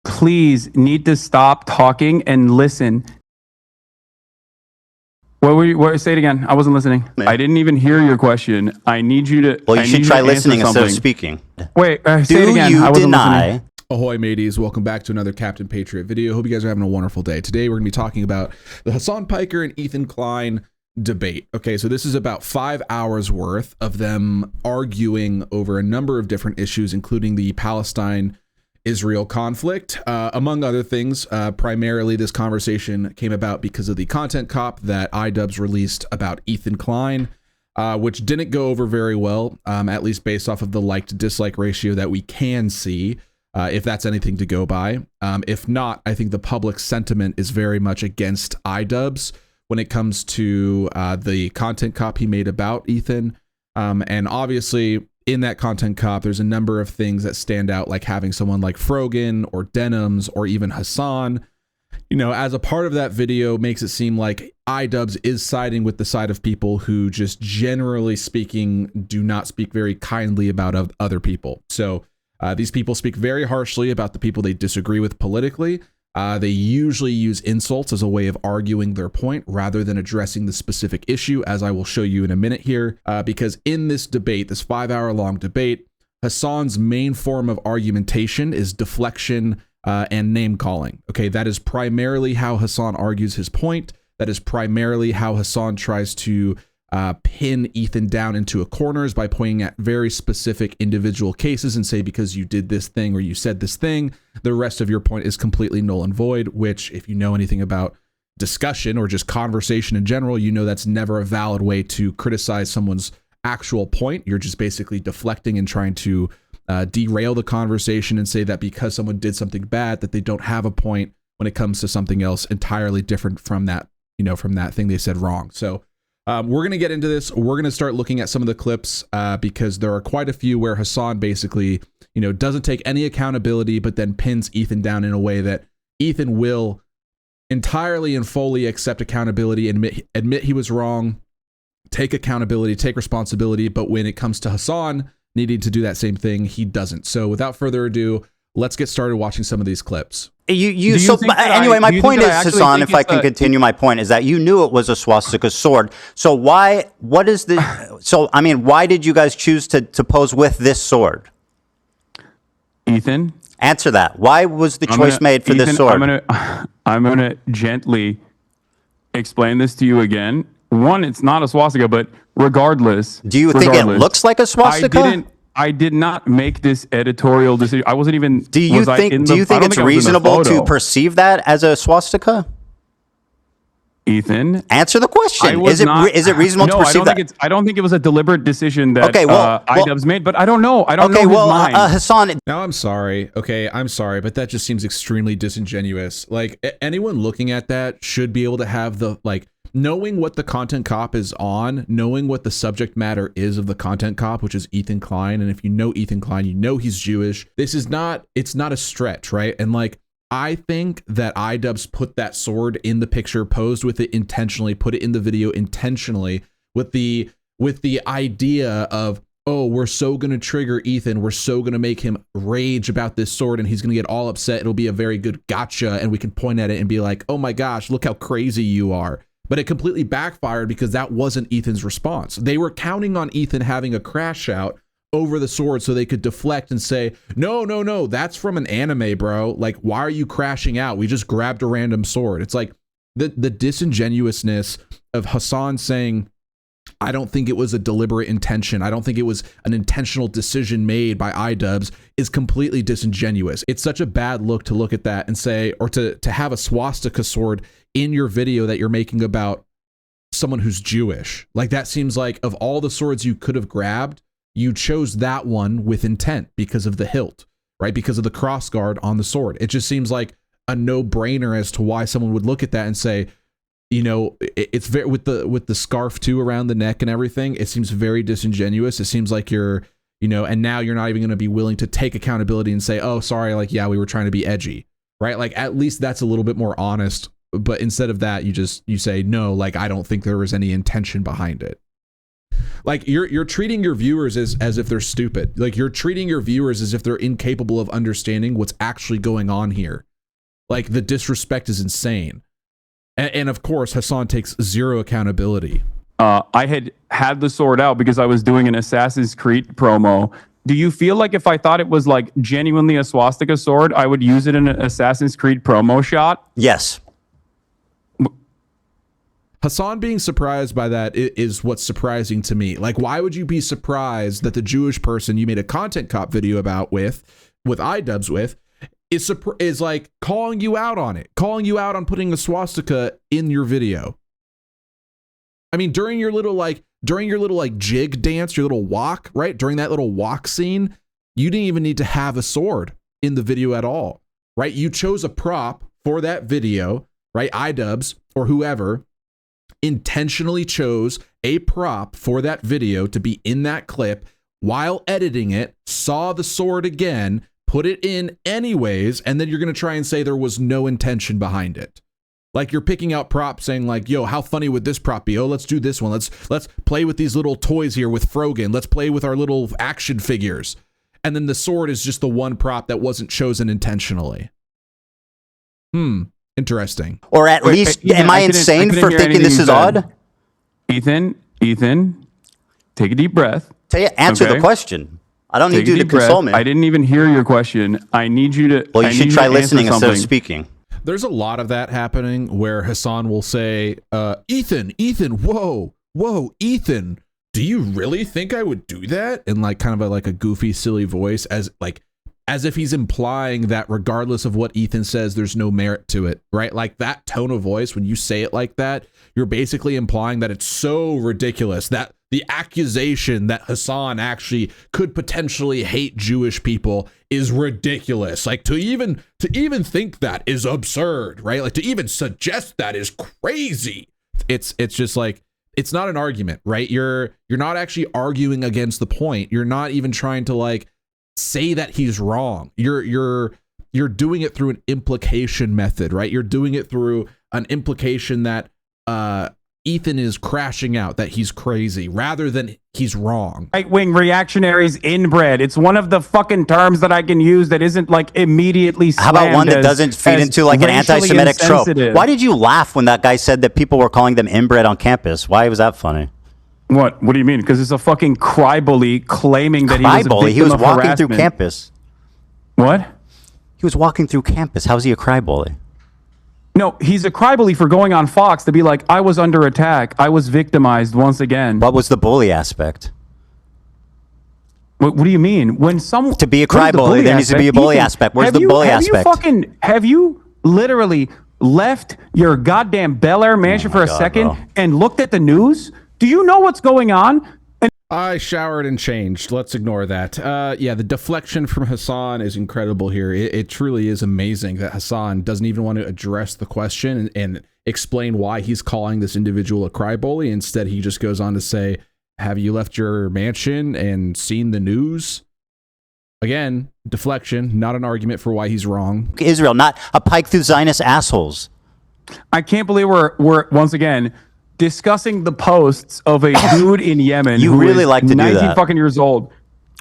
please need to stop talking and listen. Say it again. I wasn't listening. I didn't even hear your question. I need you to. Well, you should try listening instead of speaking. Wait, say it again. I wasn't listening. Ahoy, mateys. Welcome back to another Captain Patriot video. Hope you guys are having a wonderful day. Today, we're going to be talking about the Hasan Piker and Ethan Klein debate. Okay, so this is about 5 hours worth of them arguing over a number of different issues, including the Palestine-Israel conflict. Among other things, primarily this conversation came about because of the content cop that iDubbbz released about Ethan Klein, which didn't go over very well, at least based off of the like-to-dislike ratio that we can see. If that's anything to go by. If not, I think the public sentiment is very much against iDubbbz when it comes to the content cop he made about Ethan. And obviously, in that content cop, there's a number of things that stand out, like having someone like Frogan or Denims or even Hasan, you know, as a part of that video, makes it seem like iDubbbz is siding with the side of people who just generally speaking do not speak very kindly about other people. So these people speak very harshly about the people they disagree with politically. They usually use insults as a way of arguing their point rather than addressing the specific issue, as I will show you in a minute here. Because in this debate, this 5-hour-long debate, Hasan's main form of argumentation is deflection and name calling. Okay, that is primarily how Hasan argues his point. That is primarily how Hasan tries to pin Ethan down into a corner, is by pointing at very specific individual cases and say, because you did this thing or you said this thing, the rest of your point is completely null and void, which if you know anything about discussion or just conversation in general, you know that's never a valid way to criticize someone's actual point. You're just basically deflecting and trying to derail the conversation and say that because someone did something bad that they don't have a point when it comes to something else entirely different from that, you know, from that thing they said wrong. So we're going to get into this. We're going to start looking at some of the clips because there are quite a few where Hasan basically, you know, doesn't take any accountability, but then pins Ethan down in a way that Ethan will entirely and fully accept accountability and admit he was wrong, take accountability, take responsibility. But when it comes to Hasan needing to do that same thing, he doesn't. So without further ado, let's get started watching some of these clips. Anyway, my point is, Hasan, if I can continue my point, is that you knew it was a swastika sword. So why did you guys choose to pose with this sword? Ethan? Answer that. Why was the choice made for this sword? I'm gonna gently explain this to you again. One, it's not a swastika, but regardless. Do you think it looks like a swastika? I did not make this editorial decision. I wasn't even. Do you think it's reasonable to perceive that as a swastika? Ethan, answer the question. Is it reasonable to perceive that? I don't think it was a deliberate decision that iDubbbz made, but I don't know. I don't know his mind. Hasan. Now, I'm sorry. Okay, I'm sorry, but that just seems extremely disingenuous. Like, anyone looking at that should be able to have the, like, knowing what the content cop is on, knowing what the subject matter is of the content cop, which is Ethan Klein. And if you know Ethan Klein, you know he's Jewish. It's not a stretch, right? And like, I think that iDubbbz put that sword in the picture, posed with it intentionally, put it in the video intentionally with the idea of, oh, we're so going to trigger Ethan. We're so going to make him rage about this sword and he's going to get all upset. It'll be a very good gotcha. And we can point at it and be like, oh my gosh, look how crazy you are. But it completely backfired because that wasn't Ethan's response. They were counting on Ethan having a crash out over the sword so they could deflect and say, no, that's from an anime, bro. Like, why are you crashing out? We just grabbed a random sword. It's like the disingenuousness of Hasan saying, I don't think it was a deliberate intention. I don't think it was an intentional decision made by iDubbbz is completely disingenuous. It's such a bad look to look at that and say, or to have a swastika sword in your video that you're making about someone who's Jewish. Like, that seems like of all the swords you could have grabbed, you chose that one with intent because of the hilt, right? Because of the crossguard on the sword. It just seems like a no-brainer as to why someone would look at that and say, you know, it's very with the scarf too around the neck and everything. It seems very disingenuous. It seems like you're, you know, and now you're not even going to be willing to take accountability and say, oh, sorry, like, yeah, we were trying to be edgy, right? Like, at least that's a little bit more honest. But instead of that, you say, no, like, I don't think there was any intention behind it. Like you're treating your viewers as if they're stupid. Like you're treating your viewers as if they're incapable of understanding what's actually going on here. Like the disrespect is insane. And of course, Hasan takes zero accountability. I had the sword out because I was doing an Assassin's Creed promo. Do you feel like if I thought it was like genuinely a swastika sword, I would use it in an Assassin's Creed promo shot? Yes. Hasan being surprised by that is what's surprising to me. Like, why would you be surprised that the Jewish person you made a content cop video about with iDubbbz with, is like calling you out on it, calling you out on putting a swastika in your video? I mean, during your little jig dance, your little walk, right? During that little walk scene, you didn't even need to have a sword in the video at all, right? You chose a prop for that video, right? iDubbbz or whoever intentionally chose a prop for that video to be in that clip while editing it, saw the sword again, put it in anyways, and then you're going to try and say there was no intention behind it. Like you're picking out props saying like, yo, how funny would this prop be? Oh, let's do this one. Let's play with these little toys here with Frogan. Let's play with our little action figures. And then the sword is just the one prop that wasn't chosen intentionally. Interesting. Or at least, Ethan, am I insane for thinking this is odd? Ethan, take a deep breath. Answer the question. I don't need Take a you to deep breath. console me. I didn't even hear your question. I need you to. Well, you should try listening instead of speaking. There's a lot of that happening where Hasan will say, Ethan, whoa, Ethan, do you really think I would do that? In like kind of a goofy, silly voice, as if he's implying that regardless of what Ethan says, there's no merit to it, right? Like that tone of voice, when you say it like that, you're basically implying that it's so ridiculous that the accusation that Hasan actually could potentially hate Jewish people is ridiculous. Like to even think that is absurd, right? Like to even suggest that is crazy. It's just like, it's not an argument, right? You're not actually arguing against the point. You're not even trying to like say that he's wrong. You're doing it through an implication method, right? You're doing it through an implication that Ethan is crashing out, that he's crazy, rather than he's wrong. Right-wing reactionaries inbred. It's one of the fucking terms that I can use that isn't like immediately How about one that doesn't feed into like an anti-Semitic trope? Why did you laugh when that guy said that people were calling them inbred on campus? Why was that funny? What do you mean? Because it's a fucking crybully claiming that he was a victim He was of walking harassment. through campus. What? He was walking through campus. How's he a crybully? No, he's a crybully for going on Fox to be like, I was under attack. I was victimized once again. What was the bully aspect? What do you mean? When someone To be a crybully, there needs to be a bully aspect. Where's the bully aspect? Have you literally left your goddamn Bel Air mansion for a second and looked at the news? Do you know what's going on? I showered and changed. Let's ignore that. Yeah, the deflection from Hasan is incredible here. It truly is amazing that Hasan doesn't even want to address the question and explain why he's calling this individual a crybully. Instead, he just goes on to say, have you left your mansion and seen the news? Again, deflection, not an argument for why he's wrong. Israel, not a pike through Zionist assholes. I can't believe we're once again discussing the posts of a dude in Yemen You who really is like to do 19 that. fucking years old.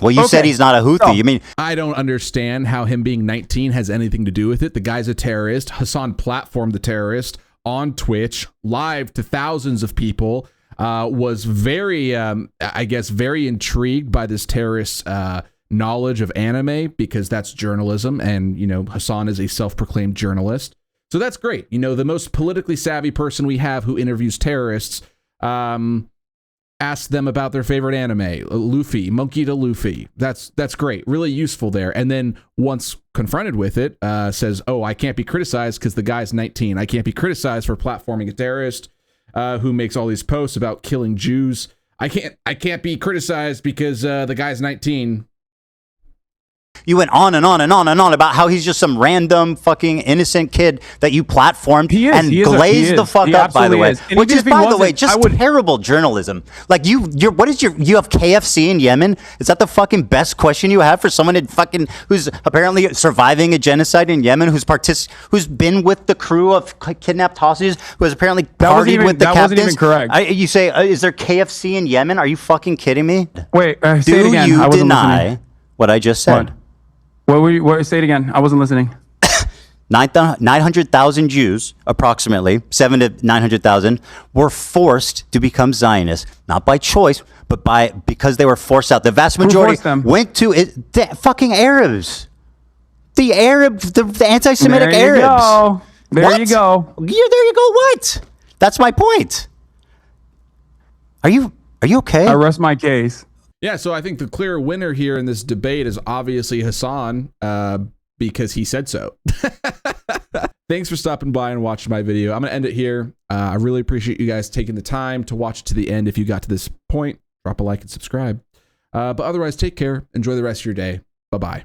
Well, you said he's not a Houthi. So- You mean I don't understand how him being 19 has anything to do with it. The guy's a terrorist. Hasan platformed the terrorist on Twitch, live to thousands of people, was very, I guess, very intrigued by this terrorist's knowledge of anime, because that's journalism. And, you know, Hasan is a self-proclaimed journalist. So that's great. You know, the most politically savvy person we have who interviews terrorists, ask them about their favorite anime, Luffy, Monkey to Luffy. That's great. Really useful there. And then once confronted with it, says, oh, I can't be criticized because the guy's 19. I can't be criticized for platforming a terrorist who makes all these posts about killing Jews. I can't be criticized because the guy's 19. You went on and on and on and on about how he's just some random fucking innocent kid that you platformed and glazed the fuck up, by the way. Which is, by the way, just terrible journalism. Like you have KFC in Yemen? Is that the fucking best question you have for someone who's apparently surviving a genocide in Yemen, who's been with the crew of kidnapped hostages, who has apparently partied with the captains? That wasn't even correct. You say, is there KFC in Yemen? Are you fucking kidding me? Wait, say it again. Do you deny what I just said? Say it again. I wasn't listening. 900,000 Jews, approximately 700 to 900,000, were forced to become Zionists, not by choice, but because they were forced out. The vast majority went to the fucking Arabs, the anti-Semitic Arabs. There you go. There you go. What? That's my point. Are you okay? I rest my case. Yeah, so I think the clear winner here in this debate is obviously Hasan, because he said so. Thanks for stopping by and watching my video. I'm going to end it here. I really appreciate you guys taking the time to watch it to the end. If you got to this point, drop a like and subscribe. But otherwise, take care. Enjoy the rest of your day. Bye-bye.